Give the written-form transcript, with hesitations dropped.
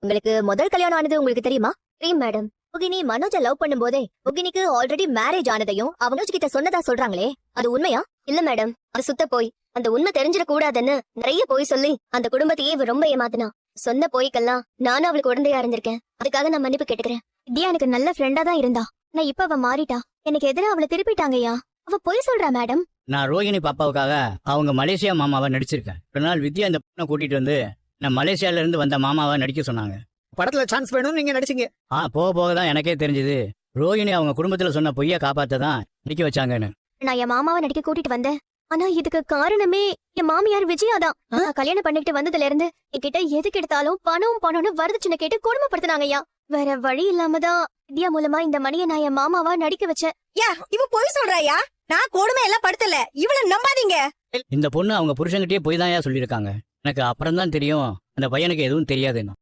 உங்களுக்கு முதல் கல்யாணம் ஆனது உங்களுக்கு தெரியுமா? தெரியும் மேடம். முகினி மனோஜ லவ் பண்ணும்போதே முகினிக்கு ஆல்ரெடி மேரேஜ் ஆனதையும் அவங்க கிட்ட சொன்னதா சொல்றாங்களே, அது உண்மையா? இல்ல மேடம், அது சுத்த போய். அந்த உண்மை தெரிஞ்சிட கூடாதுன்னு நிறைய போய் சொல்லி அந்த குடும்பத்தையே இவ ரொம்ப ஏமாத்தினா. சொன்ன போய்க்கெல்லாம் நானும் அவளுக்கு உடந்தையா இருந்திருக்கேன். அதுக்காக நான் மன்னிப்பு கேட்டுக்கிறேன். வித்யா எனக்கு நல்ல ஃப்ரெண்டா தான் இருந்தா. நான் இப்ப அவ மாறிட்டா. எனக்கு எதிராக அவளை திருப்பிட்டாங்கய்யா. அவ பொய் சொல்றா மேடம். நான் ரோகிணி பாப்பாவுக்காக அவங்க மலேசியா மாமாவை நடிச்சிருக்கேன். ஒரு நாள் வித்யா இந்த பொண்ணை கூட்டிட்டு வந்து நான் மலேசியால இருந்து வந்த மாமாவை நடிக்க சொன்னாங்க. படத்துல சான்ஸ் வேணும்னு நீங்க நடிச்சீங்க. போக போக தான் எனக்கே தெரிஞ்சது ரோகிணி அவங்க குடும்பத்துல சொன்ன பொய்ய காப்பாத்ததான் நடிக்க வச்சாங்கன்னு. நான் என் மாமாவை நடிக்க கூட்டிட்டு வந்தேன். ஆனா இதுக்கு காரணமே என் மாமியார் விஜயா தான். நான் கல்யாணம் பண்ணிட்டு வந்ததுல இருந்து என்கிட்ட எதுக்கு எடுத்தாலும் பணம்னு வரதட்சணை கேட்டு கொடுமைப்படுத்தினாங்கய்யா. வேற வழி இல்லாமதான் வித்யா மூலமா இந்த மணியை நான் என் மாமாவா நடிக்க வச்சேன். இவ பொய் சொல்றாயா? நான் கொடுமை எல்லாம் படுத்தல. இவள நம்பாதீங்க. இந்த பொண்ணு அவங்க புருஷன்கிட்டயே போய் தான் சொல்லியிருக்காங்க. எனக்கு அப்புறம் தான் தெரியும் அந்த பையனுக்கு எதுவும் தெரியாதுன்னு.